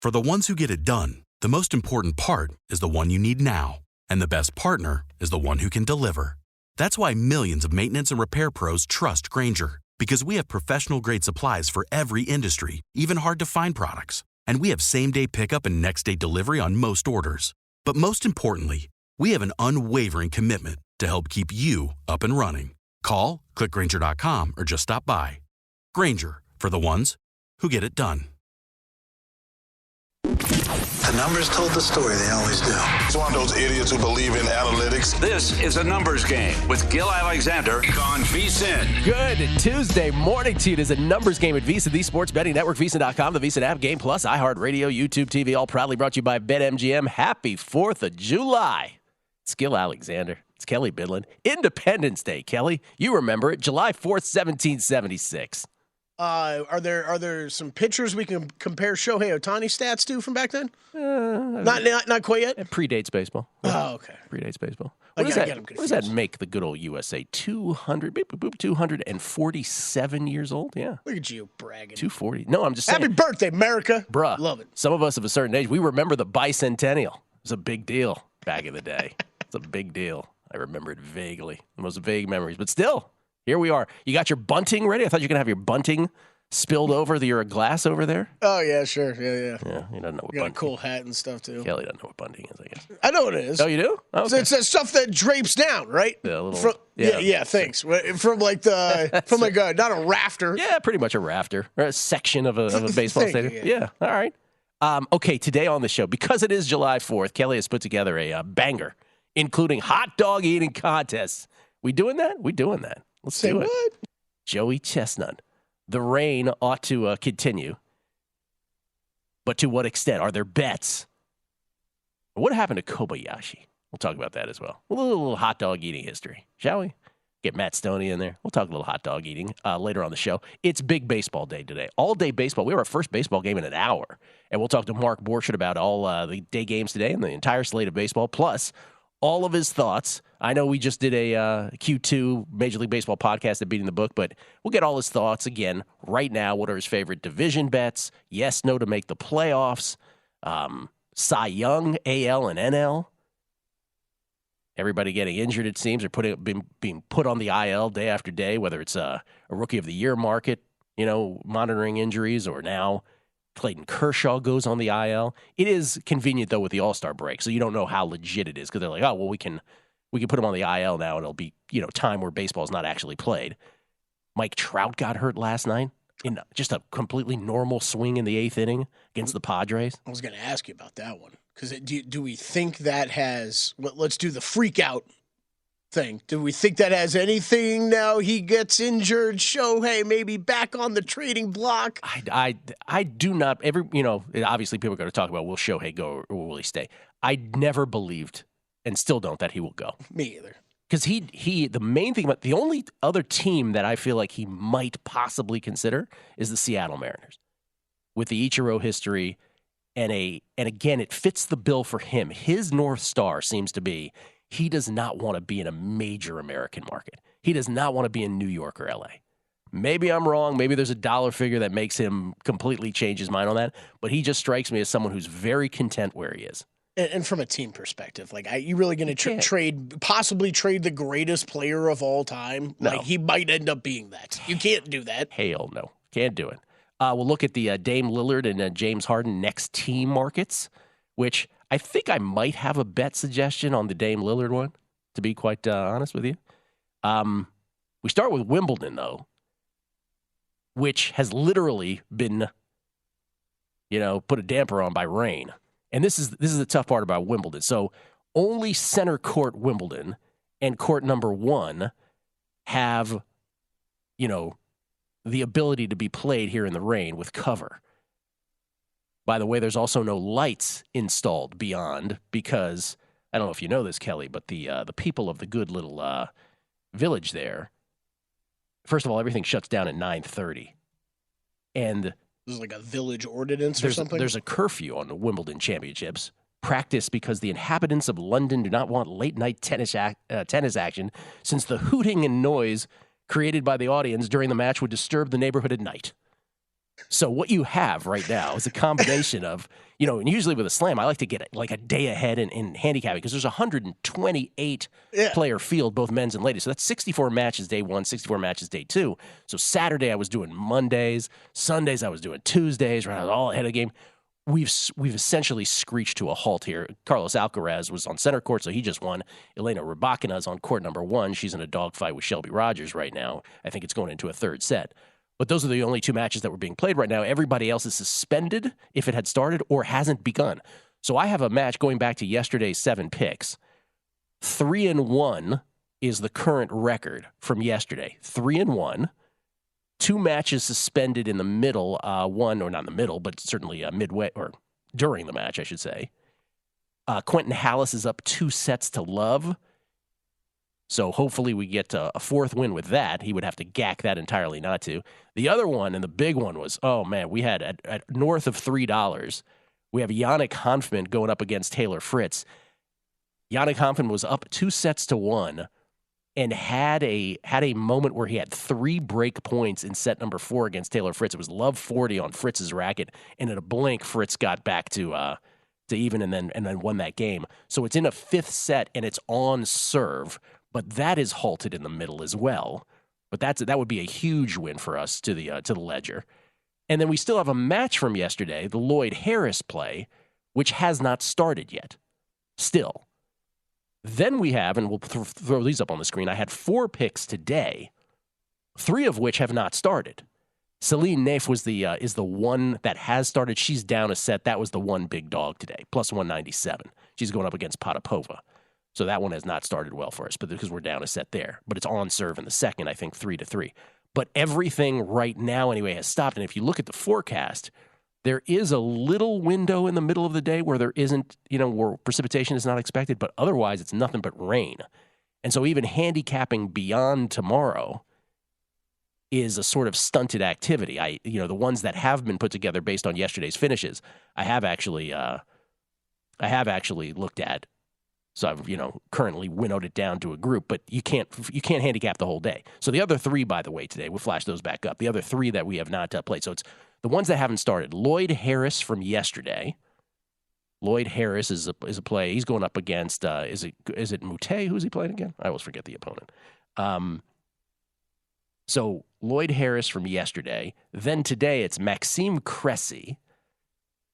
For the ones who get it done, the most important part is the one you need now. And the best partner is the one who can deliver. That's why millions of maintenance and repair pros trust Grainger, because we have professional-grade supplies for every industry, even hard-to-find products. And we have same-day pickup and next-day delivery on most orders. But most importantly, we have an unwavering commitment to help keep you up and running. Call, click Grainger.com, or just stop by. Grainger, for the ones who get it done. The numbers told the story, they always do. He's one of those idiots who believe in analytics. This is a numbers game with Gill Alexander on VSiN. Good Tuesday morning to you. It is a numbers game at VSiN, the sports betting network, VSiN.com, the VSiN app, Game Plus, iHeartRadio, YouTube TV, all proudly brought to you by BetMGM. Happy 4th of July. It's Gill Alexander. It's Kelley Bydlon. Independence Day, Kelley. You remember it, July 4th, 1776. Are there some pictures we can compare Shohei Ohtani stats to from back then? Not quite yet. It predates baseball. Oh, okay. Predates baseball. What does that make the good old USA? 247 years old? Yeah. Look at you bragging. 240. No, I'm just saying. Happy birthday, America. Bruh. Love it. Some of us of a certain age, we remember the bicentennial. It was a big deal back in the day. It's a big deal. I remember it vaguely. The most vague memories. But still, here we are. You got your bunting ready? I thought you were going to have your bunting spilled over your glass over there. Oh, yeah, sure. Yeah. Yeah, he doesn't know what You got bunting a cool hat and stuff, too. Kelley doesn't know what bunting is, I guess. I know what it is. Oh, you do? Oh, okay. It's that stuff that drapes down, right? Yeah, a little, thanks. From like not a rafter. Yeah, pretty much a rafter or a section of a baseball stadium. Yeah, all right. Okay, today on the show, because it is July 4th, Kelley has put together a banger, including hot dog eating contests. We doing that? We doing that. Let's do it. What? Joey Chestnut. The rain ought to continue. But to what extent? Are there bets? What happened to Kobayashi? We'll talk about that as well. A little hot dog eating history, shall we? Get Matt Stoney in there. We'll talk a little hot dog eating later on the show. It's big baseball day today. All day baseball. We have our first baseball game in an hour. And we'll talk to Mark Borchardt about all the day games today and the entire slate of baseball, plus all of his thoughts. I know we just did a Q2 Major League Baseball podcast at Beating the Book, but we'll get all his thoughts again right now. What are his favorite division bets? Yes, no to make the playoffs. Cy Young, AL and NL. Everybody getting injured, it seems, or being put on the IL day after day, whether it's a Rookie of the Year market, monitoring injuries, or now Clayton Kershaw goes on the IL. It is convenient, though, with the All-Star break, so you don't know how legit it is, because they're like, oh, well, we can put him on the IL now, and it'll be time where baseball is not actually played. Mike Trout got hurt last night in just a completely normal swing in the 8th inning against the Padres. I was going to ask you about that one, because do we think that has – let's do the freak-out thing. Do we think that has anything now he gets injured? Shohei maybe back on the trading block? I do not. Obviously people are going to talk about will Shohei go or will he stay? I never believed and still don't that he will go. Me either. Because the main thing about the only other team that I feel like he might possibly consider is the Seattle Mariners with the Ichiro history. And again, it fits the bill for him. His North Star seems to be he does not want to be in a major American market. He does not want to be in New York or L.A. Maybe I'm wrong. Maybe there's a dollar figure that makes him completely change his mind on that. But he just strikes me as someone who's very content where he is. And from a team perspective, you really going to possibly trade the greatest player of all time? No. He might end up being that. You can't do that. Hell no. Can't do it. We'll look at the Dame Lillard and James Harden next team markets, which I think I might have a bet suggestion on the Dame Lillard one, to be quite honest with you. We start with Wimbledon, though, which has literally been, put a damper on by rain. And this is the tough part about Wimbledon. So only center court Wimbledon and court number 1 have, the ability to be played here in the rain with cover. By the way, there's also no lights installed beyond because, I don't know if you know this, Kelley, but the people of the good little village there, first of all, everything shuts down at 9:30. And this is like a village ordinance or something? There's a curfew on the Wimbledon Championships. Practiced because the inhabitants of London do not want late-night tennis action since the hooting and noise created by the audience during the match would disturb the neighborhood at night. So what you have right now is a combination of, and usually with a slam, I like to get like a day ahead in handicapping because there's 128 player field, both men's and ladies. So that's 64 matches day one, 64 matches day two. So Saturday I was doing Mondays, Sundays I was doing Tuesdays, right? I was all ahead of the game. We've essentially screeched to a halt here. Carlos Alcaraz was on center court, so he just won. Elena Rybakina is on court number one. She's in a dogfight with Shelby Rogers right now. I think it's going into a third set. But those are the only two matches that were being played right now. Everybody else is suspended if it had started or hasn't begun. So I have a match going back to yesterday's 7 picks. 3-1 is the current record from yesterday. 3-1. 2 matches suspended in the middle. One, or not in the middle, but certainly midway or during the match, I should say. Quentin Hallis is up 2 sets to love. So hopefully we get a 4th win with that. He would have to gack that entirely not to. The other one, and the big one was, we had at north of $3, we have Yannick Hanfmann going up against Taylor Fritz. Yannick Hanfmann was up 2 sets to 1 and had a moment where he had 3 break points in set number 4 against Taylor Fritz. It was love 40 on Fritz's racket, and in a blink, Fritz got back to even and then won that game. So it's in a 5th set, and it's on serve. But that is halted in the middle as well. But that would be a huge win for us to the ledger. And then we still have a match from yesterday, the Lloyd Harris play, which has not started yet. Still. Then we have, and we'll throw these up on the screen, I had 4 picks today, 3 of which have not started. Celine Naif is the one that has started. She's down a set. That was the one big dog today, plus 197. She's going up against Potapova. So that one has not started well for us, but because we're down a set there. But it's on serve in the second, I think 3-3. But everything right now anyway has stopped. And if you look at the forecast, there is a little window in the middle of the day where there isn't, where precipitation is not expected, but otherwise it's nothing but rain. And so even handicapping beyond tomorrow is a sort of stunted activity. The ones that have been put together based on yesterday's finishes, I have actually looked at. So I've, currently winnowed it down to a group, but you can't handicap the whole day. So the other 3, by the way, today, we'll flash those back up. The other 3 that we have not played. So it's the ones that haven't started. Lloyd Harris from yesterday. Lloyd Harris is a play. He's going up against, is it Mute? Who's he playing again? I always forget the opponent. So Lloyd Harris from yesterday. Then today it's Maxime Cressy.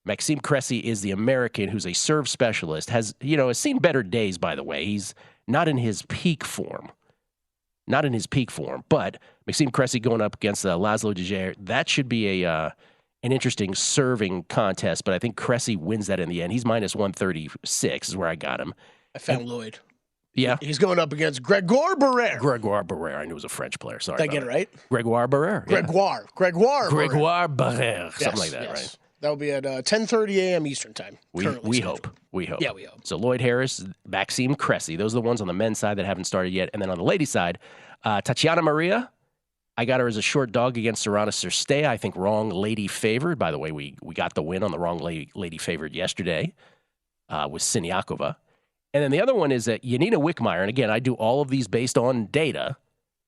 Maxime Cressy is the American who's a serve specialist, has seen better days, by the way. He's not in his peak form. But Maxime Cressy going up against Laszlo Djere, that should be an interesting serving contest, but I think Cressy wins that in the end. He's minus 136 is where I got him. I found Lloyd. Yeah. He's going up against Grégoire Barrère. Grégoire Barrère. I knew it was a French player. Sorry. Did I get it right? Grégoire Barrère. Yeah. Grégoire Barrère. Something like that, yes. right? That will be at 10:30 a.m. Eastern time. We hope. Yeah, we hope. So Lloyd Harris, Maxime Cressy, those are the ones on the men's side that haven't started yet. And then on the ladies' side, Tatiana Maria, I got her as a short dog against Sorana Cirstea. I think wrong lady favored. By the way, we got the win on the wrong lady favored yesterday with Siniakova. And then the other one is that Yanina Wickmeyer. And again, I do all of these based on data.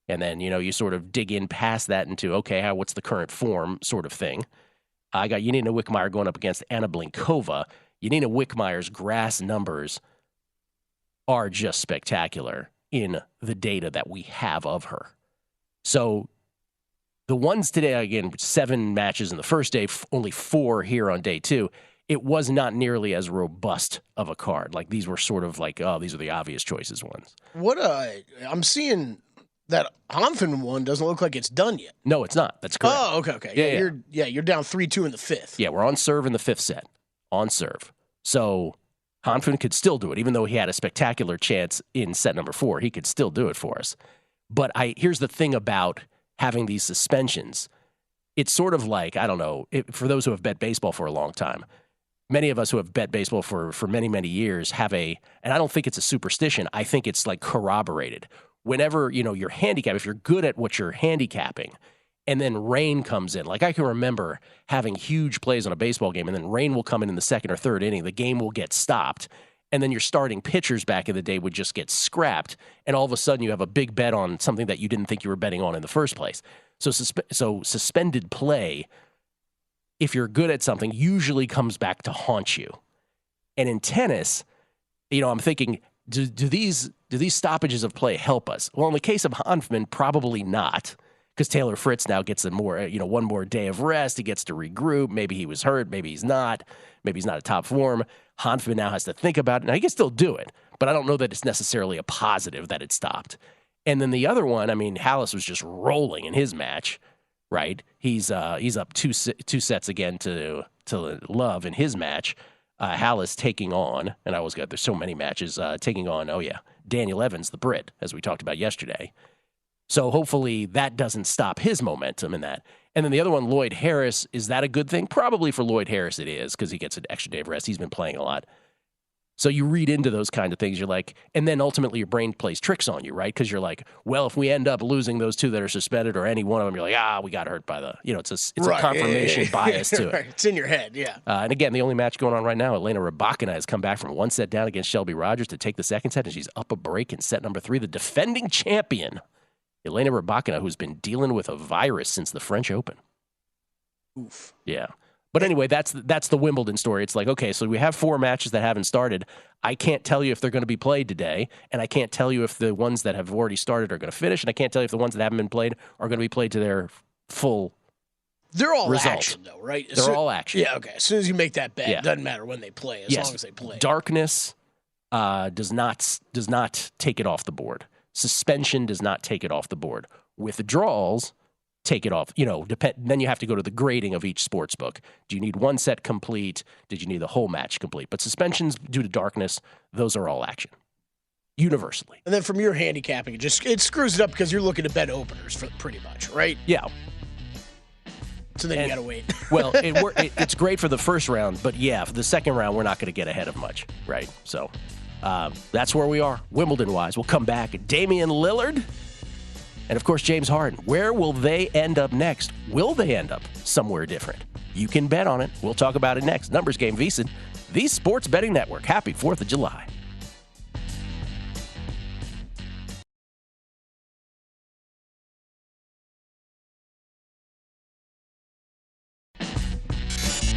And then, you sort of dig in past that into, okay, what's the current form sort of thing. I got Yanina Wickmeyer going up against Anna Blinkova. Yanina Wickmeyer's grass numbers are just spectacular in the data that we have of her. So the ones today, again, 7 matches in the first day, only 4 here on day 2. It was not nearly as robust of a card. Like these were sort of like, these are the obvious choices ones. I'm seeing that Hanfmann one doesn't look like it's done yet. No, it's not. That's correct. Oh, okay. You're down 3-2 in the 5th. Yeah, we're on serve in the 5th set. On serve. So Hanfmann could still do it, even though he had a spectacular chance in set number 4. He could still do it for us. But here's the thing about having these suspensions. It's sort of like, I don't know, for those who have bet baseball for a long time, many of us who have bet baseball for many, many years have and I don't think it's a superstition. I think it's like corroborated. Whenever, you're handicapped, if you're good at what you're handicapping, and then rain comes in. Like I can remember having huge plays on a baseball game, and then rain will come in the 2nd or 3rd inning. The game will get stopped, and then your starting pitchers back in the day would just get scrapped, and all of a sudden you have a big bet on something that you didn't think you were betting on in the first place. So suspended play if you're good at something, usually comes back to haunt you. And in tennis, I'm thinking, do these stoppages of play help us? Well, in the case of Hanfman, probably not, because Taylor Fritz now gets one more day of rest. He gets to regroup. Maybe he was hurt. Maybe he's not. Maybe he's not at top form. Hanfman now has to think about it. Now, he can still do it, but I don't know that it's necessarily a positive that it stopped. And then the other one, Hallis was just rolling in his match, right? He's up two sets again to Love in his match. Hallis taking on, and I always got, there's so many matches, taking on, Daniel Evans, the Brit, as we talked about yesterday. So hopefully that doesn't stop his momentum in that. And then the other one, Lloyd Harris, is that a good thing? Probably for Lloyd Harris it is, because he gets an extra day of rest. He's been playing a lot. So you read into those kind of things. You're like, and then ultimately your brain plays tricks on you, right? Because you're like, well, if we end up losing those two that are suspended or any one of them, you're like, we got hurt by the, it's a confirmation bias to it. Right. It's in your head, yeah. And again, the only match going on right now, Elena Rybakina has come back from one set down against Shelby Rogers to take the second set, and she's up a break in set number 3. The defending champion, Elena Rybakina, who's been dealing with a virus since the French Open. Oof. Yeah. But anyway, that's the Wimbledon story. It's like, okay, so we have 4 matches that haven't started. I can't tell you if they're going to be played today, and I can't tell you if the ones that have already started are going to finish, and I can't tell you if the ones that haven't been played are going to be played to their full They're all result. action, though, right? They're all action. Yeah, okay. As soon as you make that bet, it doesn't matter when they play, as long as they play. Darkness does not take it off the board. Suspension does not take it off the board. Withdrawals take it off. Then you have to go to the grading of each sports book. Do you need one set complete? Did you need the whole match complete? But suspensions due to darkness, those are all action, universally. And then from your handicapping, it screws it up because you're looking to bet openers for pretty much, right? Yeah. So then you got to wait. Well, it's great for the first round, but for the second round, we're not going to get ahead of much, right? So that's where we are, Wimbledon-wise. We'll come back. Damian Lillard and, of course, James Harden. Where will they end up next? Will they end up somewhere different? You can bet on it. We'll talk about it next. Numbers Game VSiN, the Sports Betting Network. Happy 4th of July.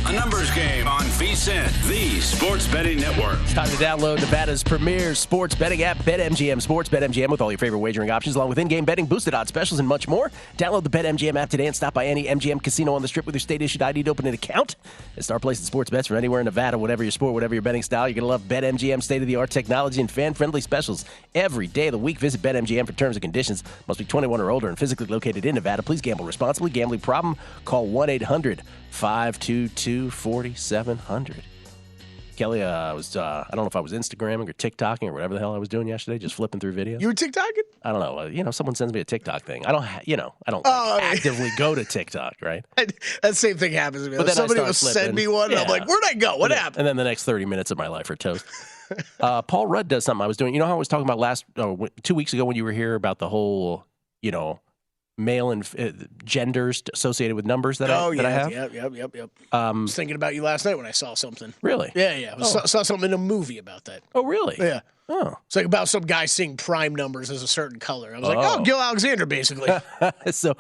A Numbers Game on VSiN, the Sports Betting Network. It's time to download Nevada's premier sports betting app, BetMGM Sports. BetMGM with all your favorite wagering options, along with in-game betting, boosted odds specials, and much more. Download the BetMGM app today and stop by any MGM casino on the Strip with your state-issued ID to open an account and start placing sports bets from anywhere in Nevada. Whatever your sport, whatever your betting style, you're going to love BetMGM state-of-the-art technology and fan-friendly specials every day of the week. Visit BetMGM for terms and conditions. Must be 21 or older and physically located in Nevada. Please gamble responsibly. Gambling problem? Call 1-800-522-4700. Kelley, I don't know if I was Instagramming or TikToking or whatever the hell I was doing yesterday, just flipping through videos. You were TikToking? I don't know. Someone sends me a TikTok thing. I don't actively go to TikTok, right? That same thing happens to me. But then somebody will send me one, and I'm like, where'd I go? What happened? And then the next 30 minutes of my life are toast. Paul Rudd does something I was doing. You know how I was talking about 2 weeks ago when you were here about the whole, male and genders associated with numbers that I have? Yep. I was thinking about you last night when I saw something. Really? Yeah. I saw something in a movie about that. Oh, really? Yeah. Oh. It's like about some guy seeing prime numbers as a certain color. I was like, Gill Alexander, basically. So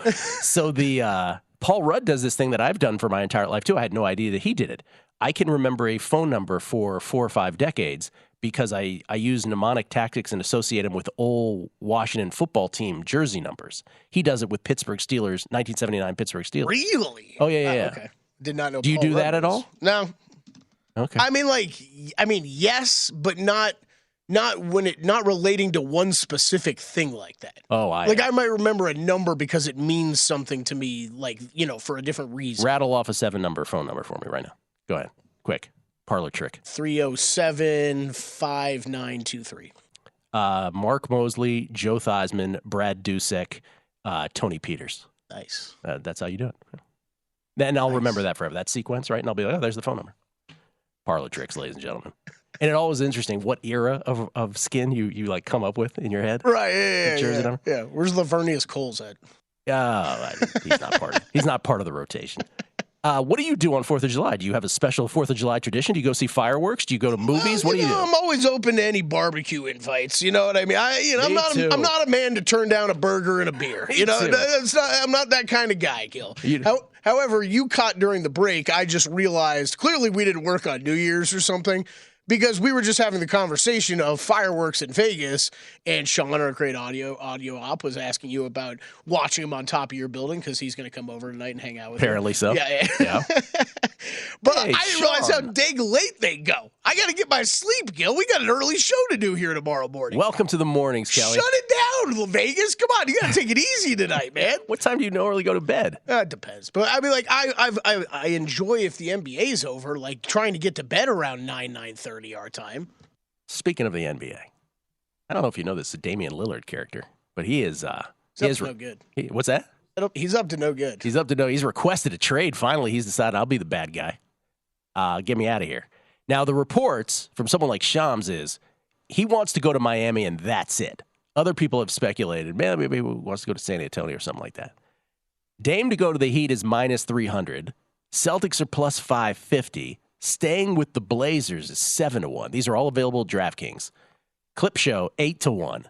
the Paul Rudd does this thing that I've done for my entire life, too. I had no idea that he did it. I can remember a phone number for 4 or 5 decades because I use mnemonic tactics and associate them with old Washington football team jersey numbers. He does it with Pittsburgh Steelers, 1979 Pittsburgh Steelers. Really? Oh, yeah. Okay. Did not know. Do you Paul do Rudd that at all? No. Okay. Yes, but not relating to one specific thing like that. Oh, I might remember a number because it means something to me, for a different reason. Rattle off a 7-number phone number for me right now. Go ahead. Quick. Parlor trick. 307-5923. Mark Mosley, Joe Theismann, Brad Dusek, Tony Peters. Nice. That's how you do it. Then I'll remember that forever. That sequence, right? And I'll be like, there's the phone number. Parlor tricks, ladies and gentlemen. And it always interesting what era of skin you come up with in your head. Right, yeah. Jersey number. Yeah. Where's Lavernius Coles at? He's not part of the rotation. What do you do on 4th of July? Do you have a special 4th of July tradition? Do you go see fireworks? Do you go to movies? What do you do? I'm always open to any barbecue invites. You know what I mean? I'm not a man to turn down a burger and a beer. I'm not that kind of guy, Gill. However, you caught during the break, I just realized clearly we didn't work on New Year's or something, because we were just having the conversation of fireworks in Vegas, and Sean, our great audio op, was asking you about watching him on top of your building because he's going to come over tonight and hang out with you. Apparently so. Yeah. But hey, I didn't realize how dang late they go. I got to get my sleep, Gill. We got an early show to do here tomorrow morning. Welcome to the mornings, Kelley. Shut it down, Vegas. Come on, you got to take it easy tonight, man. What time do you normally go to bed? It depends. But I mean, like, I enjoy if the NBA's over, like trying to get to bed around 9:30 our time. Speaking of the NBA, I don't know if you know this, the Damian Lillard character, but he is no good. What's that? He's up to no good. He's up to no. He's requested a trade. Finally, he's decided I'll be the bad guy. Get me out of here. Now, the reports from someone like Shams is he wants to go to Miami and that's it. Other people have speculated, man, maybe he wants to go to San Antonio or something like that. Dame to go to the Heat is minus 300. Celtics are plus 550. Staying with the Blazers is 7-1. These are all available at DraftKings. Clip show 8-1.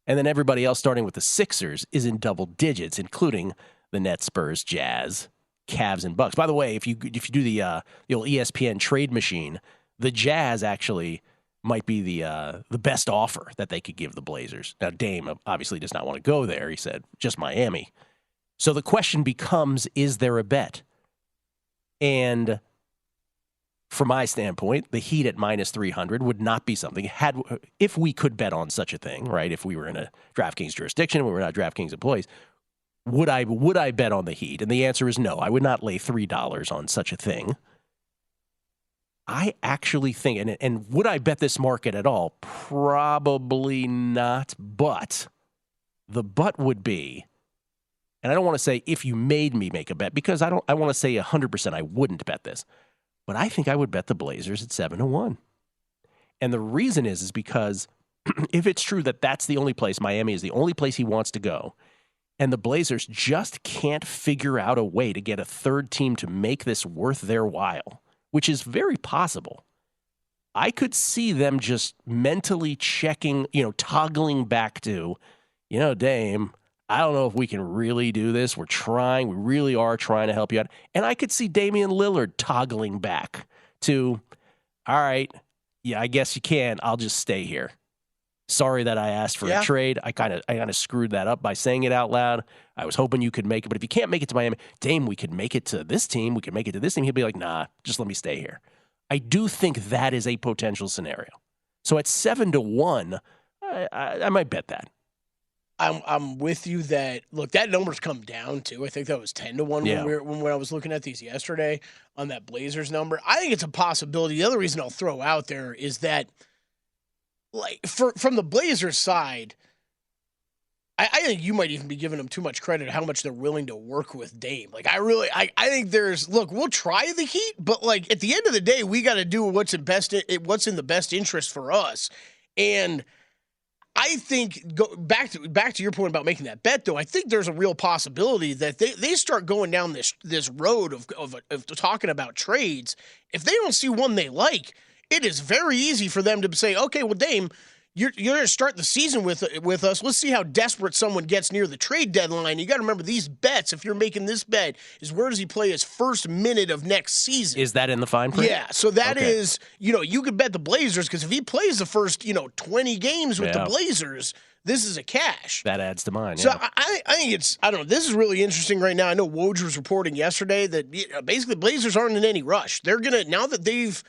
And then everybody else, starting with the Sixers, is in double digits, including the Nets, Spurs, Jazz, Cavs, and Bucks. By the way, if you do the old ESPN trade machine, the Jazz actually might be the best offer that they could give the Blazers. Now, Dame obviously does not want to go there. He said, just Miami. So the question becomes, is there a bet? And from my standpoint, the Heat at minus 300 would not be something, if we could bet on such a thing, right? If we were in a DraftKings jurisdiction, we were not DraftKings employees, would I bet on the Heat? And the answer is no. I would not lay $3 on such a thing. I actually think, and would I bet this market at all? Probably not, but the but would be, and I don't want to say if you made me make a bet, because I want to say 100% I wouldn't bet this. But I think I would bet the Blazers at 7-1. And the reason is because if it's true that that's the only place, Miami is the only place he wants to go, and the Blazers just can't figure out a way to get a third team to make this worth their while, which is very possible, I could see them just mentally checking, toggling back to, Dame, I don't know if we can really do this. We really are trying to help you out. And I could see Damian Lillard toggling back to, all right, yeah, I guess you can. I'll just stay here. Sorry that I asked for a trade. I kind of screwed that up by saying it out loud. I was hoping you could make it. But if you can't make it to Miami, Dame, we could make it to this team. We could make it to this team. He'll be like, nah, just let me stay here. I do think that is a potential scenario. So at 7-1, I might bet that. I'm with you that, look, that number's come down too. I think that was 10-1 when I was looking at these yesterday on that Blazers number. I think it's a possibility. The other reason I'll throw out there is that, like, from the Blazers side, I think you might even be giving them too much credit how much they're willing to work with Dame. Like, I think we'll try the Heat, but like at the end of the day, we got to do what's in the best interest for us. And I think, back to your point about making that bet, though, I think there's a real possibility that they start going down this road of talking about trades. If they don't see one they like, it is very easy for them to say, okay, well, Dame, you're going to start the season with us. Let's see how desperate someone gets near the trade deadline. You got to remember these bets. If you're making this bet, is where does he play his first minute of next season? Is that in the fine print? Yeah. So that is, you could bet the Blazers because if he plays the first, 20 games with the Blazers, this is a cash. That adds to mine. So I think I don't know. This is really interesting right now. I know Woj was reporting yesterday that basically Blazers aren't in any rush. They're going to, now that they've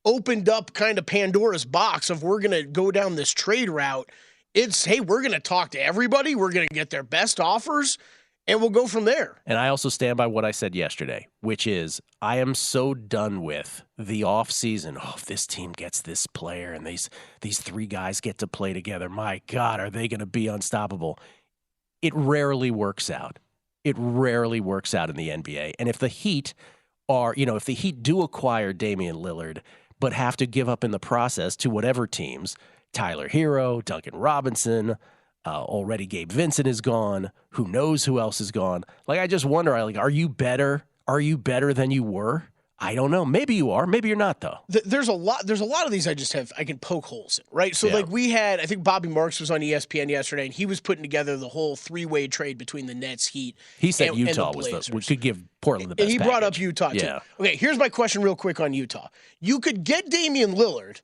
opened up kind of Pandora's box of we're going to go down this trade route, it's, hey, we're going to talk to everybody. We're going to get their best offers, and we'll go from there. And I also stand by what I said yesterday, which is I am so done with the offseason. Oh, if this team gets this player and these three guys get to play together, my God, are they going to be unstoppable? It rarely works out. It rarely works out in the NBA. And if the Heat do acquire Damian Lillard, but have to give up in the process to whatever teams, Tyler Hero, Duncan Robinson, already Gabe Vincent is gone. Who knows who else is gone? Like, I just wonder, are you better? Are you better than you were? I don't know. Maybe you are. Maybe you're not, though. There's a lot of these I can poke holes in, right? So, like, we had, I think Bobby Marks was on ESPN yesterday, and he was putting together the whole three-way trade between the Nets, Heat, He said and Utah we could give Portland the best And he package. brought up Utah, too. Yeah. Okay, here's my question real quick on Utah. You could get Damian Lillard,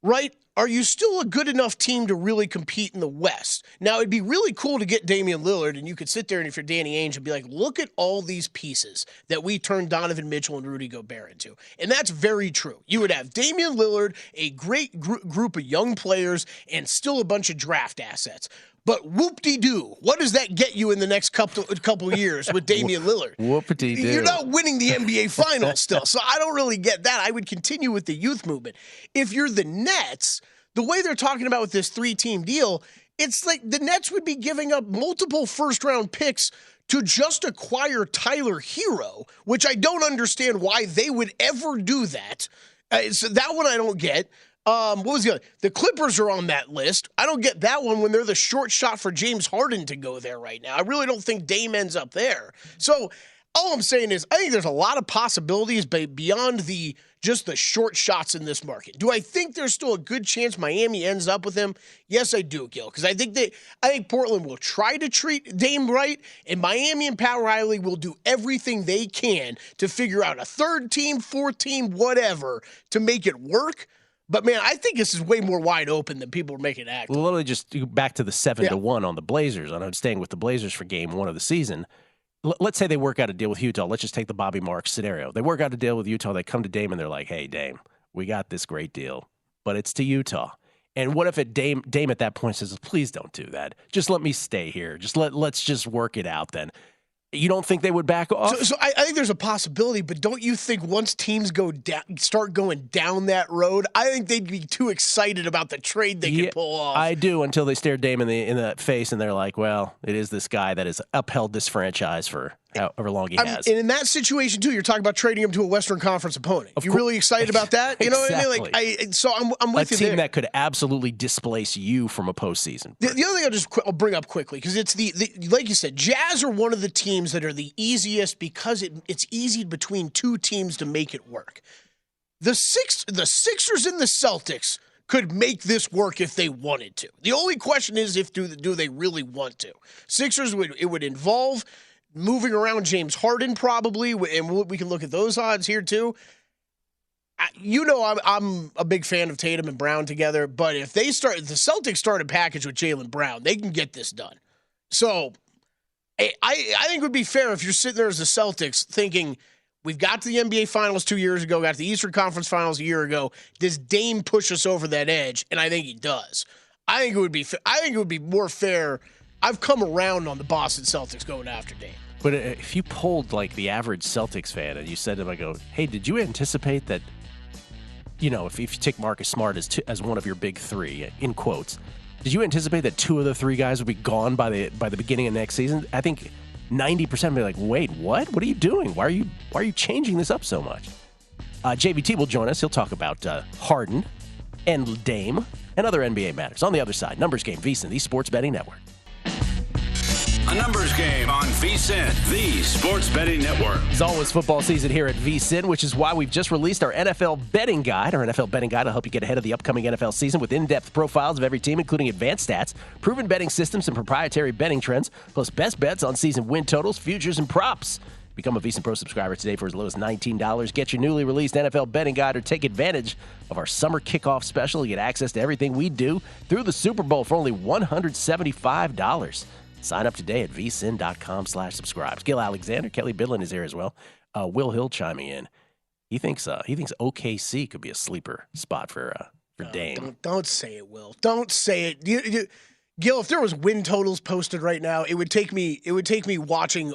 right? Are you still a good enough team to really compete in the West? Now, it'd be really cool to get Damian Lillard, and you could sit there and if you're Danny Ainge and be like, look at all these pieces that we turned Donovan Mitchell and Rudy Gobert into. And that's very true. You would have Damian Lillard, a great group of young players, and still a bunch of draft assets. But whoop-de-doo, what does that get you in the next couple years with Damian Lillard? Whoop-de-doo. You're not winning the NBA Finals still, so I don't really get that. I would continue with the youth movement. If you're the Nets, the way they're talking about with this 3-team deal, it's like the Nets would be giving up multiple first-round picks to just acquire Tyler Hero, which I don't understand why they would ever do that. So that one I don't get. What was the other? The Clippers are on that list. I don't get that one when they're the short shot for James Harden to go there right now. I really don't think Dame ends up there. So all I'm saying is I think there's a lot of possibilities beyond just the short shots in this market. Do I think there's still a good chance Miami ends up with him? Yes, I do, Gill, because I think Portland will try to treat Dame right, and Miami and Pat Riley will do everything they can to figure out a third team, fourth team, whatever, to make it work. But, man, I think this is way more wide open than people are making it act. Well, literally just back to the 7-1 on the Blazers. I'm staying with the Blazers for game 1 of the season. Let's say they work out a deal with Utah. Let's just take the Bobby Marks scenario. They work out a deal with Utah. They come to Dame, and they're like, hey, Dame, we got this great deal, but it's to Utah. And what if Dame at that point says, please don't do that. Just let me stay here. Let's just work it out then. You don't think they would back off? So I think there's a possibility, but don't you think once teams start going down that road, I think they'd be too excited about the trade they could pull off. I do, until they stare Dame in the face and they're like, well, it is this guy that has upheld this franchise for however long he has. And in that situation, too, you're talking about trading him to a Western Conference opponent. You really excited about that? You know what I mean? Like, I'm with you there. A team that could absolutely displace you from a postseason. The other thing I'll bring up quickly, because it's like you said, Jazz are one of the teams that are the easiest because it's easy between two teams to make it work. The Sixers and the Celtics could make this work if they wanted to. The only question is do they really want to? Sixers would involve moving around James Harden probably, and we can look at those odds here too. I'm a big fan of Tatum and Brown together, but if the Celtics start a package with Jaylen Brown, they can get this done. So I think it would be fair if you're sitting there as the Celtics thinking, we've got to the NBA Finals 2 years ago, got to the Eastern Conference Finals a year ago. Does Dame push us over that edge? And I think he does. I think it would be more fair. I've come around on the Boston Celtics going after Dame. But if you polled like the average Celtics fan and you said to them, I go, hey, did you anticipate that, if you take Marcus Smart as one of your big three, in quotes, did you anticipate that 2 of the 3 guys would be gone by the beginning of next season? I think 90% would be like, wait, what? What are you doing? Why are you changing this up so much? JVT will join us. He'll talk about Harden and Dame and other NBA matters. On the other side, Numbers Game, VSiN, the Sports Betting Network. A numbers game on VSiN, the Sports Betting Network. It's always football season here at VSiN, which is why we've just released our NFL betting guide. Our NFL betting guide will help you get ahead of the upcoming NFL season with in-depth profiles of every team, including advanced stats, proven betting systems, and proprietary betting trends, plus best bets on season win totals, futures, and props. Become a VSiN Pro subscriber today for as low as $19. Get your newly released NFL betting guide or take advantage of our summer kickoff special. You get access to everything we do through the Super Bowl for only $175. Sign up today at vsin.com/subscribe. Gill Alexander, Kelley Bydlon is here as well. Will Hill chiming in. He thinks OKC could be a sleeper spot for Dame. Don't say it, Will. Don't say it. Gill, if there was win totals posted right now, it would take me watching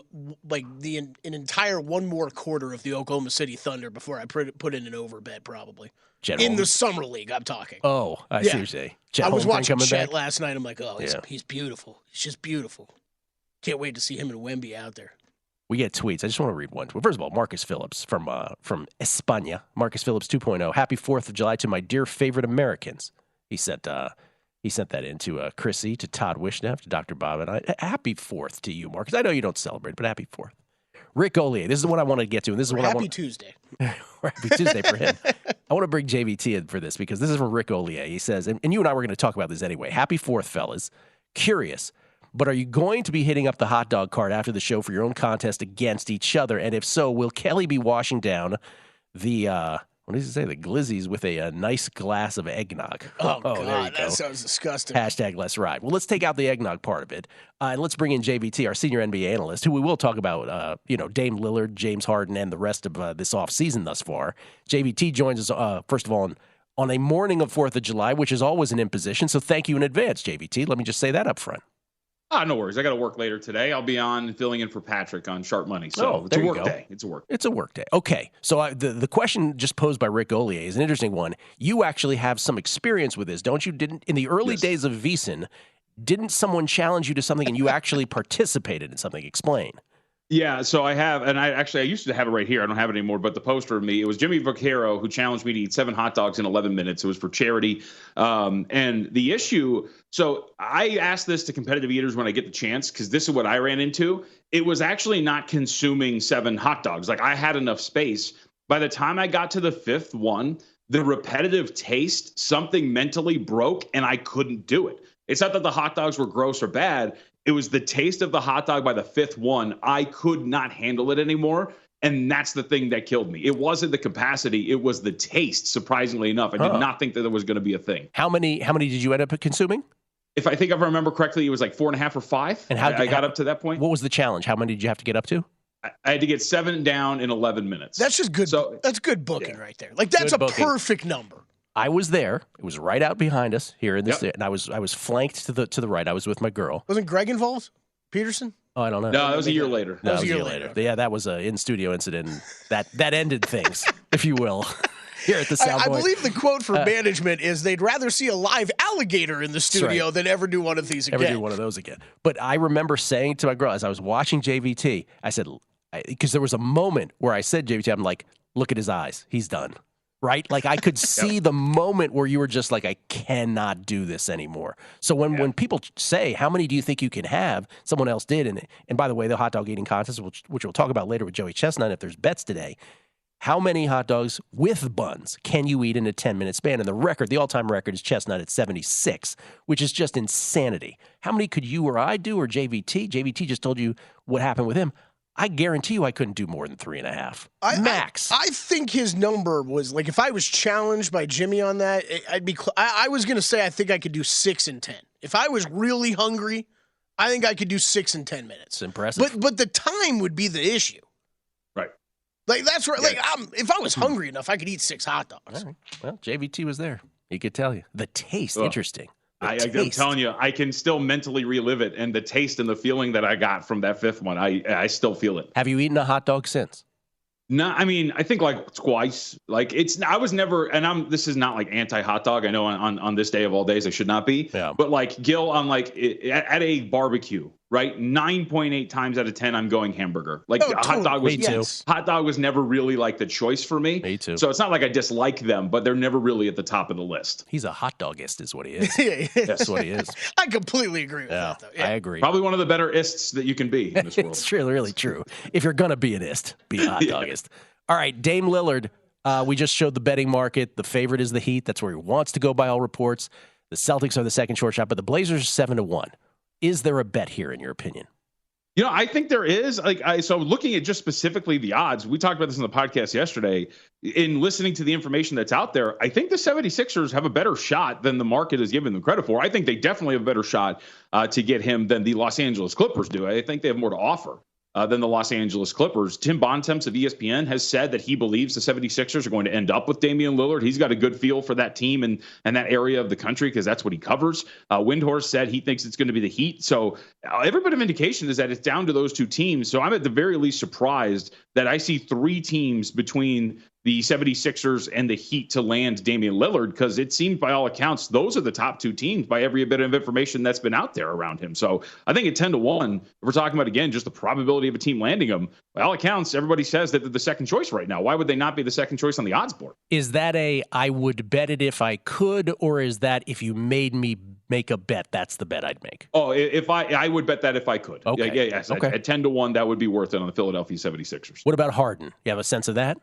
like an entire one more quarter of the Oklahoma City Thunder before I put in an over bet probably. In the summer league, I'm talking. Oh, I see what you're saying. I was watching Chet last night. I'm like, he's beautiful. He's just beautiful. Can't wait to see him and Wemby out there. We get tweets. I just want to read one. First of all, Marcus Phillips from España. Marcus Phillips 2.0. Happy 4th of July to my dear favorite Americans. He sent that in to Chrissy, to Todd Wishnev, to Dr. Bob, and I. Happy 4th to you, Marcus. I know you don't celebrate, but happy 4th. Rick Ollier. This is what I want to get to, and this is what I want. Happy Tuesday. Happy Tuesday for him. I want to bring JVT in for this because this is from Rick Ollier. He says, and you and I were going to talk about this anyway. Happy 4th, fellas. Curious, but are you going to be hitting up the hot dog cart after the show for your own contest against each other? And if so, will Kelley be washing down the what does he say? The glizzies with a nice glass of eggnog. Oh God, that sounds disgusting. Hashtag let's ride. Well, let's take out the eggnog part of it, and let's bring in JVT, our senior NBA analyst, who we will talk about, Dame Lillard, James Harden, and the rest of this offseason thus far. JVT joins us, first of all, on a morning of 4th of July, which is always an imposition, so thank you in advance, JVT. Let me just say that up front. No worries. I got to work later today. I'll be on filling in for Patrick on Sharp Money. So it's a work day. It's a work day. Okay. So the question just posed by Rick Ollier is an interesting one. You actually have some experience with this, don't you? In the early days of VSiN, didn't someone challenge you to something and you actually participated in something? Explain. Yeah, so I have, and I used to have it right here. I don't have it anymore, but the poster of me, it was Jimmy Vaquero who challenged me to eat 7 hot dogs in 11 minutes. It was for charity. And the issue, so I asked this to competitive eaters when I get the chance, because this is what I ran into. It was actually not consuming 7 hot dogs. Like, I had enough space. By the time I got to the 5th one, the repetitive taste, something mentally broke, and I couldn't do it. It's not that the hot dogs were gross or bad. It was the taste of the hot dog by the 5th one. I could not handle it anymore. And that's the thing that killed me. It wasn't the capacity. It was the taste, surprisingly enough. I did not think that there was going to be a thing. How many did you end up consuming? If I remember correctly, it was like 4.5 or 5. And I got up to that point. What was the challenge? How many did you have to get up to? I had to get 7 down in 11 minutes. That's just good. So, that's good booking right there. Like, that's a perfect number. I was there. It was right out behind us here in this, and I was flanked to the right. I was with my girl. Wasn't Greg involved? Peterson? Oh, I don't know. No, that was a year later. That was a year later. Yeah, that was an in-studio incident. That ended things, if you will, here at the Sound I believe the quote for management is they'd rather see a live alligator in the studio than ever do one of these again. Ever do one of those again. But I remember saying to my girl as I was watching JVT, I said, because there was a moment where I said JVT, I'm like, look at his eyes. He's done. Right? Like, I could see the moment where you were just like, I cannot do this anymore. So when people say, how many do you think you can have? Someone else did. And by the way, the hot dog eating contest, which we'll talk about later with Joey Chestnut, if there's bets today, how many hot dogs with buns can you eat in a 10-minute span? And the all-time record is Chestnut at 76, which is just insanity. How many could you or I do, or JVT? JVT just told you what happened with him. I guarantee you I couldn't do more than 3.5. Max. I think his number was, like, if I was challenged by Jimmy on that, I'd be I was going to say I think I could do 6 and 10. If I was really hungry, I think I could do 6 and 10 minutes. It's impressive. But the time would be the issue. Right. Like, that's right. Like, if I was hungry enough, I could eat 6 hot dogs. All right. Well, JVT was there. He could tell you. The taste, interesting. I'm telling you, I can still mentally relive it, and the taste and the feeling that I got from that 5th one, I still feel it. Have you eaten a hot dog since? No, I mean, I think like twice. Like, I was never, and this is not like anti-hot dog. I know on this day of all days I should not be. Yeah. But like Gill on at a barbecue, right? 9.8 times out of 10, I'm going hamburger. Like, hot dog was never really like the choice for me. Me too. So it's not like I dislike them, but they're never really at the top of the list. He's a hot dogist, is what he is. That's what he is. I completely agree with that, though. Yeah. I agree. Probably one of the better ists that you can be in this world. It's really true. If you're gonna be an ist, be a hot dogist. All right, Dame Lillard. We just showed the betting market. The favorite is the Heat. That's where he wants to go by all reports. The Celtics are the second short shot, but the Blazers are 7-1. Is there a bet here, in your opinion? You know, I think there is. So looking at just specifically the odds, we talked about this in the podcast yesterday. In listening to the information that's out there, I think the 76ers have a better shot than the market is giving them credit for. I think they definitely have a better shot to get him than the Los Angeles Clippers do. I think they have more to offer than the Los Angeles Clippers. Tim Bontemps of ESPN has said that he believes the 76ers are going to end up with Damian Lillard. He's got a good feel for that team and that area of the country because that's what he covers. Windhorst said he thinks it's going to be the Heat. So every bit of indication is that it's down to those two teams. So I'm at the very least surprised that I see 3 teams between the 76ers and the Heat to land Damian Lillard, because it seemed by all accounts those are the top two teams by every bit of information that's been out there around him. So I think at 10-1, if we're talking about, again, just the probability of a team landing him, by all accounts, everybody says that they're the second choice right now. Why would they not be the second choice on the odds board? Is that I would bet it if I could, or is that if you made me make a bet, that's the bet I'd make? Oh, if I would bet that if I could. Okay. Yeah, yes. Okay. At 10-1, that would be worth it on the Philadelphia 76ers. What about Harden? You have a sense of that?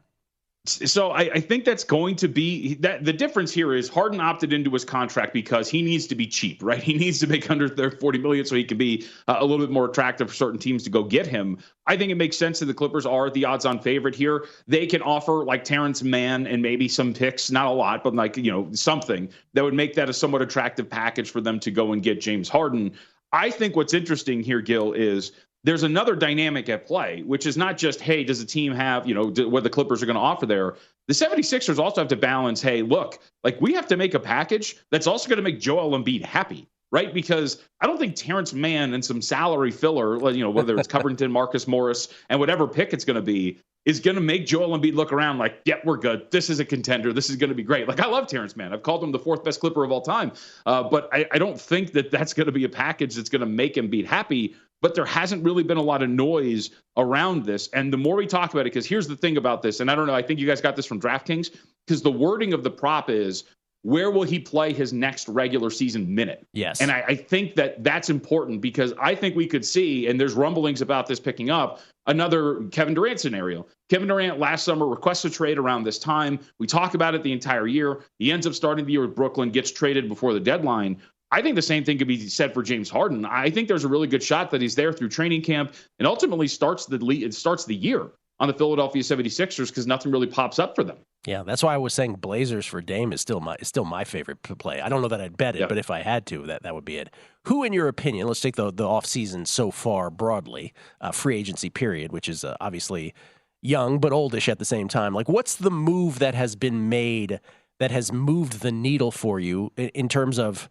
So I think that's going to be that. The difference here is Harden opted into his contract because he needs to be cheap, right? He needs to make under their $40 million so he can be a little bit more attractive for certain teams to go get him. I think it makes sense that the Clippers are the odds-on favorite here. They can offer like Terrence Mann and maybe some picks, not a lot, but like, something that would make that a somewhat attractive package for them to go and get James Harden. I think what's interesting here, Gill, is there's another dynamic at play, which is not just, hey, does the team have, what the Clippers are going to offer there? The 76ers also have to balance, hey, look, like we have to make a package that's also going to make Joel Embiid happy, right? Because I don't think Terrence Mann and some salary filler, whether it's Covington, Marcus Morris, and whatever pick it's going to be, is going to make Joel Embiid look around like, yep, we're good. This is a contender. This is going to be great. Like, I love Terrence Mann. I've called him the fourth best Clipper of all time. But I don't think that that's going to be a package that's going to make Embiid happy. But there hasn't really been a lot of noise around this. And the more we talk about it, because here's the thing about this, and I don't know, I think you guys got this from DraftKings, because the wording of the prop is, where will he play his next regular season minute? Yes. And I think that that's important, because I think we could see, and there's rumblings about this picking up, another Kevin Durant scenario. Kevin Durant last summer requests a trade around this time. We talk about it the entire year. He ends up starting the year with Brooklyn, gets traded before the deadline. I think the same thing could be said for James Harden. I think there's a really good shot that he's there through training camp and ultimately starts the year on the Philadelphia 76ers, because nothing really pops up for them. Yeah, that's why I was saying Blazers for Dame is still my favorite play. I don't know that I'd bet it, but if I had to, that would be it. Who, in your opinion, let's take the offseason so far broadly, free agency period, which is obviously young but oldish at the same time. Like, what's the move that has been made that has moved the needle for you in terms of,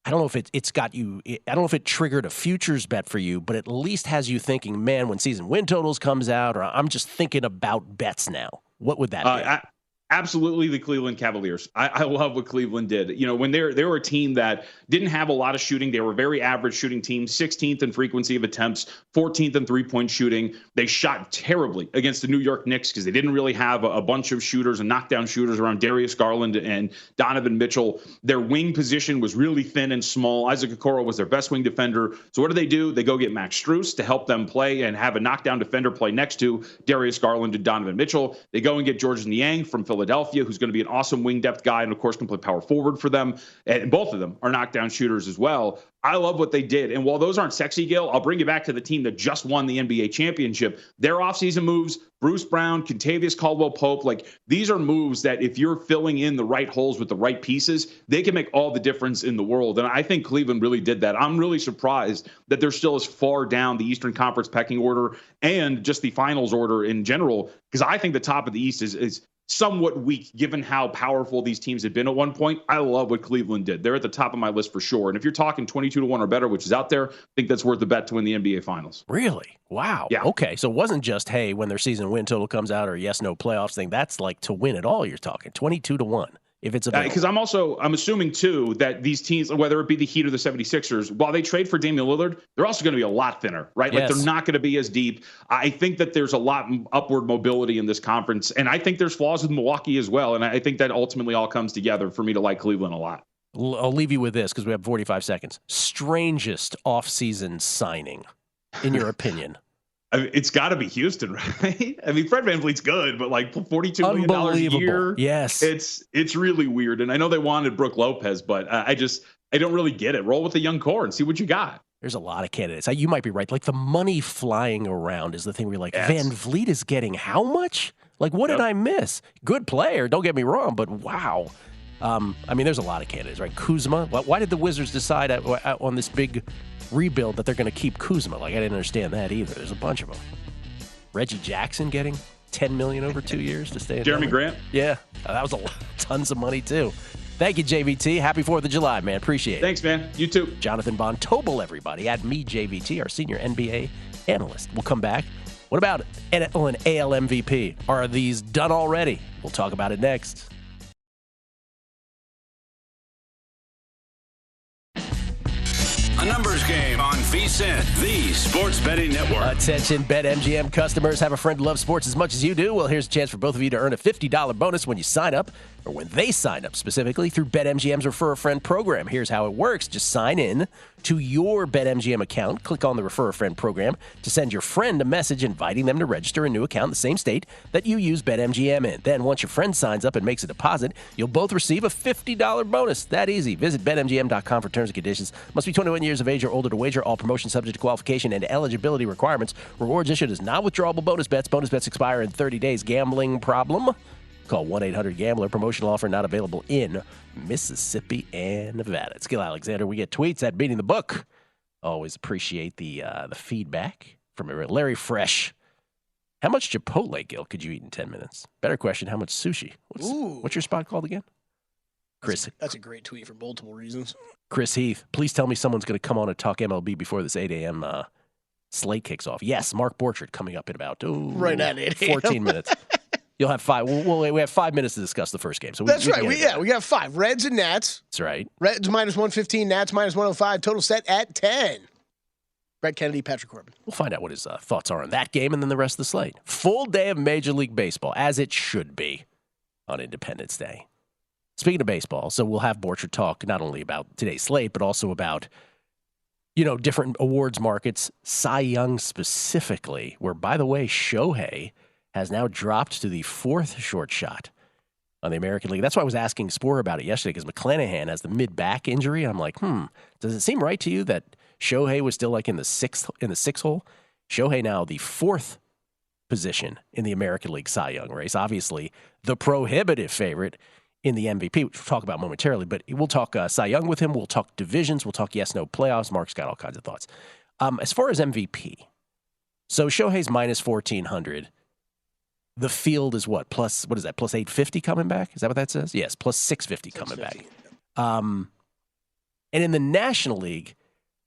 I don't know if it's got you, I don't know if it triggered a futures bet for you, but at least has you thinking, man, when season win totals comes out, or I'm just thinking about bets now. What would that be? Absolutely, the Cleveland Cavaliers. I love what Cleveland did. When they were a team that didn't have a lot of shooting, they were a very average shooting team, 16th in frequency of attempts, 14th in three-point shooting. They shot terribly against the New York Knicks because they didn't really have a bunch of shooters and knockdown shooters around Darius Garland and Donovan Mitchell. Their wing position was really thin and small. Isaac Okoro was their best wing defender. So what do? They go get Max Strus to help them play and have a knockdown defender play next to Darius Garland and Donovan Mitchell. They go and get Georges Niang from Philadelphia, who's going to be an awesome wing depth guy and, of course, can play power forward for them. And both of them are knockdown shooters as well. I love what they did. And while those aren't sexy, Gill, I'll bring you back to the team that just won the NBA championship. Their offseason moves, Bruce Brown, Kentavious Caldwell-Pope, like these are moves that if you're filling in the right holes with the right pieces, they can make all the difference in the world. And I think Cleveland really did that. I'm really surprised that they're still as far down the Eastern Conference pecking order and just the finals order in general, because I think the top of the East is somewhat weak given how powerful these teams had been at one point. I love what Cleveland did. They're at the top of my list for sure. And if you're talking 22-1 or better, which is out there, I think that's worth the bet to win the NBA Finals. Really? Wow. Yeah. Okay. So it wasn't just, hey, when their season win total comes out or yes, no playoffs thing. That's like to win it all. You're talking 22-1. If it's available. Because I'm assuming, too, that these teams, whether it be the Heat or the 76ers, while they trade for Damian Lillard, they're also going to be a lot thinner, right? Yes. Like they're not going to be as deep. I think that there's a lot upward mobility in this conference, and I think there's flaws with Milwaukee as well, and I think that ultimately all comes together for me to like Cleveland a lot. I'll leave you with this because we have 45 seconds. Strangest offseason signing, in your opinion? It's got to be Houston, right? I mean, Fred VanVleet's good, but like $42 million a year. Yes. It's really weird. And I know they wanted Brook Lopez, but I don't really get it. Roll with the young core and see what you got. There's a lot of candidates. You might be right. Like the money flying around is the thing where you're like, yes. VanVleet is getting how much? Like, what did I miss? Good player, don't get me wrong, but wow. I mean, there's a lot of candidates, right? Kuzma. Why did the Wizards decide on this big rebuild that they're going to keep Kuzma? Like, I didn't understand that either. There's a bunch of them. Reggie Jackson getting $10 million over 2 years to stay. Jeremy Grant. Yeah, that was tons of money too. Thank you, JVT. Happy 4th of July, man. Appreciate it. Thanks, man. You too. Jonathan Von Tobel, everybody. At me, JVT, our senior NBA analyst. We'll come back. What about NL and AL MVP? Are these done already? We'll talk about it next. A numbers game on VSiN, the Sports Betting Network. Attention, BetMGM customers. Have a friend who loves sports as much as you do? Well, here's a chance for both of you to earn a $50 bonus when you sign up, or when they sign up specifically, through BetMGM's Refer a Friend program. Here's how it works. Just sign in to your BetMGM account. Click on the Refer a Friend program to send your friend a message inviting them to register a new account in the same state that you use BetMGM in. Then, once your friend signs up and makes a deposit, you'll both receive a $50 bonus. That easy. Visit BetMGM.com for terms and conditions. Must be 21 years of age or older to wager. All promotions subject to qualification and eligibility requirements. Rewards issued as non-withdrawable bonus bets. Bonus bets expire in 30 days. Gambling problem? Call 1-800-GAMBLER. Promotional offer not available in Mississippi and Nevada. It's Gill Alexander. We get tweets at Beating the Book. Always appreciate the feedback from Larry Fresh. How much Chipotle, Gill, could you eat in 10 minutes? Better question, how much sushi? What's your spot called again? Chris. That's a great tweet for multiple reasons. Chris Heath, please tell me someone's going to come on and talk MLB before this 8 a.m. slate kicks off. Yes, Mark Borchard coming up in about right at 8 a.m. 14 minutes. You'll have 5. We have 5 minutes to discuss the first game. So that's right. We got 5. Reds and Nats. That's right. Reds minus 115, Nats minus 105. Total set at 10. Brett Kennedy, Patrick Corbin. We'll find out what his thoughts are on that game and then the rest of the slate. Full day of Major League Baseball, as it should be on Independence Day. Speaking of baseball, so we'll have Borchard talk not only about today's slate, but also about, different awards markets, Cy Young specifically, where, by the way, Shohei has now dropped to the 4th short shot on the American League. That's why I was asking Sporer about it yesterday, because McClanahan has the mid-back injury. I'm like, does it seem right to you that Shohei was still like in the sixth hole? Shohei now the 4th position in the American League Cy Young race. Obviously, the prohibitive favorite in the MVP, which we'll talk about momentarily. But we'll talk Cy Young with him. We'll talk divisions. We'll talk yes/no playoffs. Mark's got all kinds of thoughts. As far as MVP, so Shohei's minus 1,400. The field is what is that? Plus 850 coming back? Is that what that says? Yes, plus 650 coming back. And in the National League,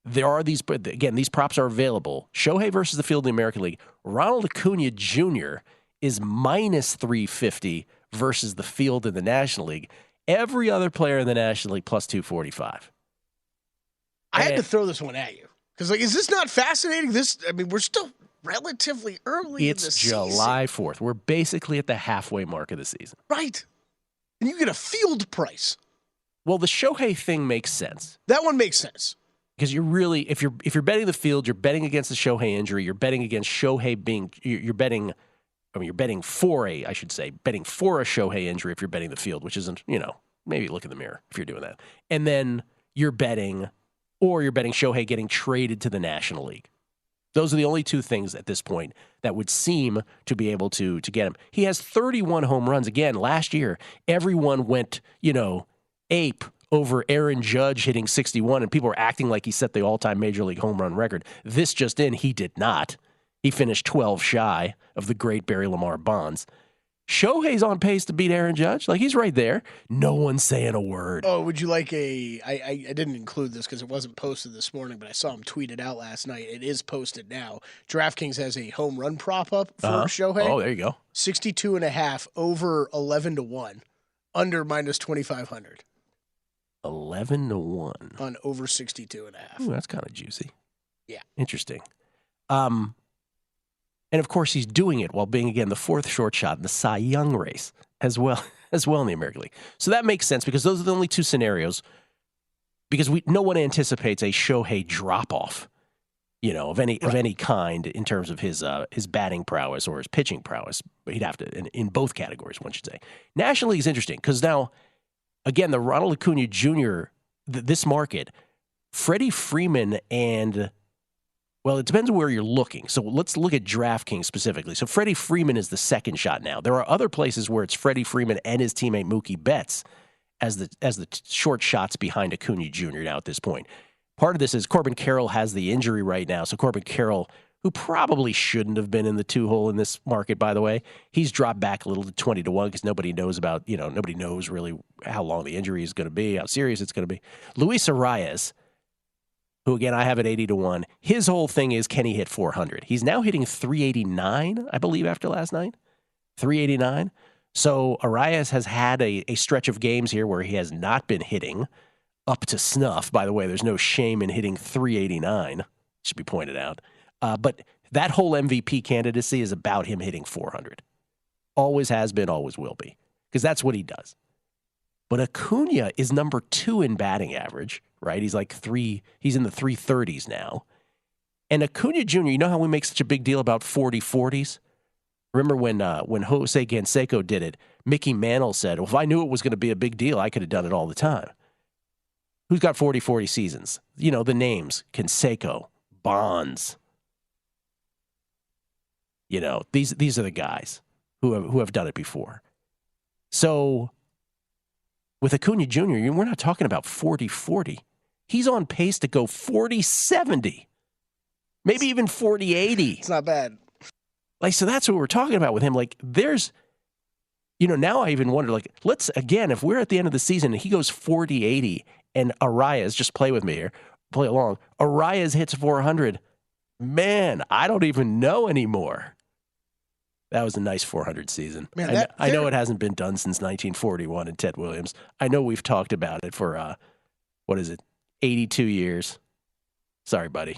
there are these props are available. Shohei versus the field in the American League. Ronald Acuna Jr. is minus 350 versus the field in the National League. Every other player in the National League plus 245. I had to throw this one at you because, is this not fascinating? We're still relatively early in the season. It's July 4th. We're basically at the halfway mark of the season. Right. And you get a field price. Well, the Shohei thing makes sense. That one makes sense. Because you're really, if you're betting the field, you're betting against the Shohei injury. You're betting against Shohei betting for a Shohei injury if you're betting the field, which isn't, maybe look in the mirror if you're doing that. And then you're betting Shohei getting traded to the National League. Those are the only two things at this point that would seem to be able to get him. He has 31 home runs. Again, last year, everyone went, ape over Aaron Judge hitting 61, and people were acting like he set the all-time Major League home run record. This just in, he did not. He finished 12 shy of the great Barry Lamar Bonds. Shohei's on pace to beat Aaron Judge. He's right there. No one's saying a word. Oh, would you like I didn't include this because it wasn't posted this morning, but I saw him tweet it out last night. It is posted now. DraftKings has a home run prop up for Shohei. Oh, there you go. 62.5 over 11-1, under minus 2,500. 11-1 on over 62.5. Ooh, that's kind of juicy. Yeah, interesting. And of course, he's doing it while being, again, the 4th short shot in the Cy Young race as well in the American League. So that makes sense because those are the only two scenarios. Because no one anticipates a Shohei drop off, of any kind in terms of his batting prowess or his pitching prowess. But he'd have to in both categories, one should say. National League is interesting because now, again, the Ronald Acuna Jr. This market, Freddie Freeman and. Well, it depends on where you're looking. So let's look at DraftKings specifically. So Freddie Freeman is the 2nd shot now. There are other places where it's Freddie Freeman and his teammate Mookie Betts as the short shots behind Acuna Jr. now at this point. Part of this is Corbin Carroll has the injury right now. So Corbin Carroll, who probably shouldn't have been in the 2-hole in this market, by the way, he's dropped back a little to 20-1 because nobody knows really how long the injury is going to be, how serious it's going to be. Luis Arias who, again, I have at 80-1. His whole thing is, can he hit 400? He's now hitting 389, I believe, after last night. 389. So Arias has had a stretch of games here where he has not been hitting up to snuff. By the way, there's no shame in hitting 389, should be pointed out. But that whole MVP candidacy is about him hitting 400. Always has been, always will be, because that's what he does. But Acuna is number 2 in batting average, right? He's he's in the 330s now. And Acuna Jr., you know how we make such a big deal about 40-40s? Remember when Jose Canseco did it, Mickey Mantle said, well, if I knew it was going to be a big deal, I could have done it all the time. Who's got 40-40 seasons? You know, the names, Canseco, Bonds. You know, these are the guys who have done it before. So with Acuna Jr., we're not talking about 40-40. He's on pace to go 40-70, maybe even 40-80. It's not bad. So that's what we're talking about with him. There's, now I even wonder, let's, again, if we're at the end of the season and he goes 40-80 and Arias, just play with me here, play along, Arias hits 400, man, I don't even know anymore. That was a nice 400 season. Man, I know it hasn't been done since 1941 and Ted Williams. I know we've talked about it for, 82 years. Sorry, buddy.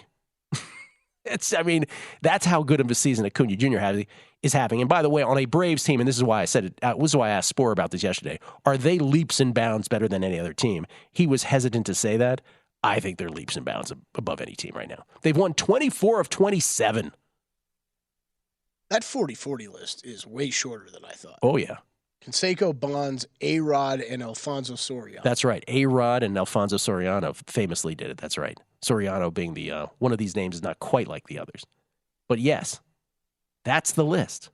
That's how good of a season Acuna Jr. is having. And by the way, on a Braves team, and this is why I said it, this is why I asked Sporer about this yesterday, are they leaps and bounds better than any other team? He was hesitant to say that. I think they're leaps and bounds above any team right now. They've won 24 of 27. That 40-40 list is way shorter than I thought. Oh, yeah. Canseco, Bonds, A-Rod, and Alfonso Soriano. That's right. A-Rod and Alfonso Soriano famously did it. That's right. Soriano being the one of these names is not quite like the others. But yes, that's the list.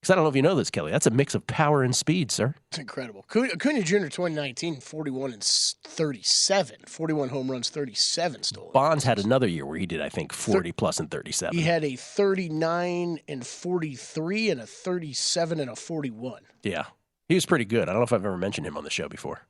Because I don't know if you know this, Kelley. That's a mix of power and speed, sir. It's incredible. Acuna Jr. 2019, 41 and 37. 41 home runs, 37 stolen. Bonds had another year where he did, I think, 40 plus and 37. He had a 39 and 43 and a 37 and a 41. Yeah. He was pretty good. I don't know if I've ever mentioned him on the show before.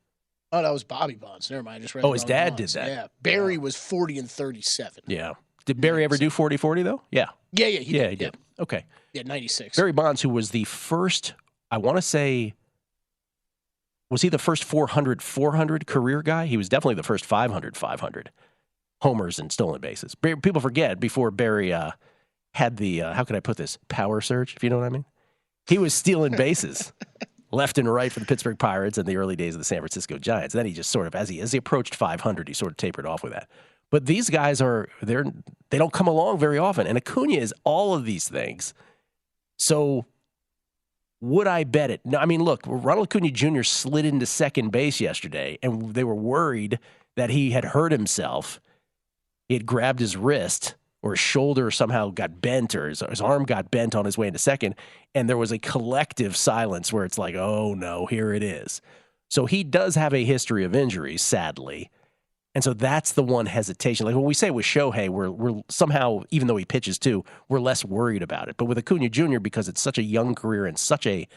Oh, that was Bobby Bonds. Never mind. I just read his dad Bonds. did that. Yeah. Barry was 40 and 37. Yeah. Did Barry ever do 40-40, though? Yeah. Yeah, he did. Yeah. Okay. Yeah, 96. Barry Bonds, who was the first, I want to say, was he the first 400 career guy? He was definitely the first 500 homers and stolen bases. People forget, before Barry had the, how can I put this, power surge, if you know what I mean? He was stealing bases left and right for the Pittsburgh Pirates in the early days of the San Francisco Giants. Then he just sort of, as he approached 500, he sort of tapered off with that. But these guys they don't come along very often. And Acuna is all of these things. So would I bet it? No, I mean, look, Ronald Acuna Jr. slid into second base yesterday, and they were worried that he had hurt himself. He had grabbed his wrist, or his shoulder somehow got bent, or his arm got bent on his way into second. And there was a collective silence where it's like, oh, no, here it is. So he does have a history of injuries, sadly. And so that's the one hesitation. Like when we say with Shohei, we're somehow, even though he pitches too, we're less worried about it. But with Acuna Jr., because it's such a young career and such a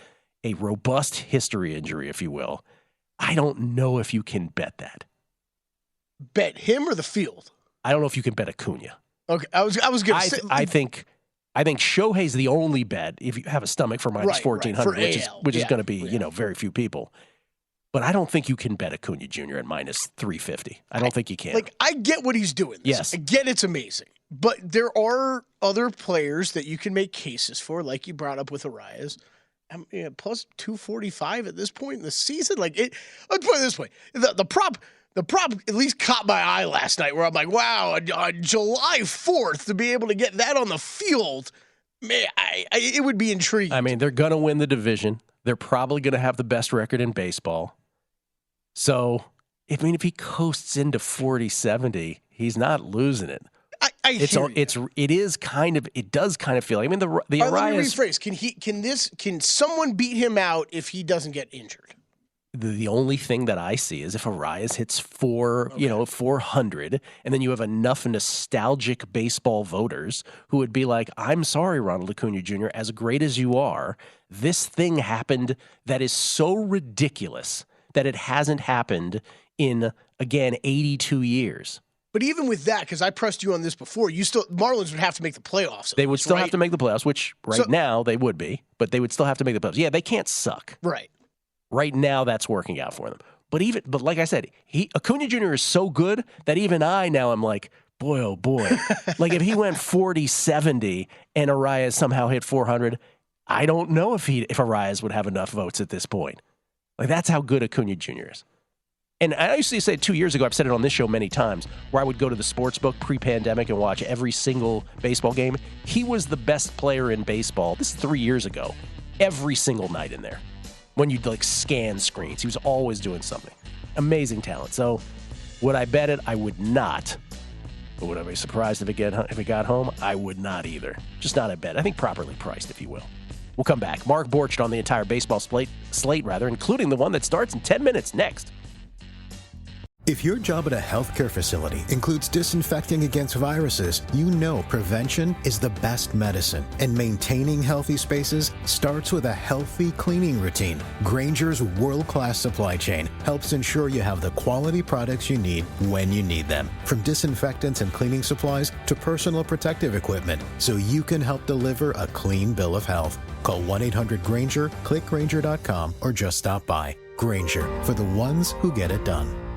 robust history injury, if you will, I don't know if you can bet that. Bet him or the field? I don't know if you can bet Acuna. Okay, I was going to say. I think Shohei's the only bet if you have a stomach for minus 1,400, which is going to be very few people. But I don't think you can bet Acuna Jr. at minus 350. I don't think you can. I get what he's doing. Yes. I get it's amazing. But there are other players that you can make cases for, like you brought up with Arias. Plus 245 at this point in the season. Let's put it this way. The prop at least caught my eye last night, where I'm like, wow, on July 4th, to be able to get that on the field, man, it would be intriguing. I mean, they're going to win the division. They're probably going to have the best record in baseball. So, if he coasts into 40-70, he's not losing it. It does kind of feel like, the Arias. Let me rephrase. Can someone beat him out if he doesn't get injured? The only thing that I see is if Arias hits 400, and then you have enough nostalgic baseball voters who would be like, I'm sorry, Ronald Acuna Jr., as great as you are, this thing happened that is so ridiculous that it hasn't happened in, again, 82 years. But even with that, because I pressed you on this before, Marlins would have to make the playoffs. They would still have to make the playoffs, which now they would be, but they would still have to make the playoffs. Yeah, they can't suck. Right. Right now, that's working out for them. But like I said, Acuna Jr. is so good that even I now am like, boy, oh boy. Like if he went 40-70 and Arias somehow hit 400, I don't know if Arias would have enough votes at this point. Like that's how good Acuna Jr. is. And I used to say 2 years ago, I've said it on this show many times, where I would go to the sports book pre-pandemic and watch every single baseball game. He was the best player in baseball. This is 3 years ago. Every single night in there. When you'd scan screens. He was always doing something. Amazing talent. So would I bet it? I would not. But would I be surprised if it got home? I would not either. Just not a bet. I think properly priced, if you will. We'll come back. Mark Borchardt on the entire baseball slate, including the one that starts in 10 minutes next. If your job at a healthcare facility includes disinfecting against viruses, you know prevention is the best medicine. And maintaining healthy spaces starts with a healthy cleaning routine. Grainger's world-class supply chain helps ensure you have the quality products you need when you need them. From disinfectants and cleaning supplies to personal protective equipment, so you can help deliver a clean bill of health. Call 1-800-GRAINGER, click Grainger.com, or just stop by. Grainger, for the ones who get it done.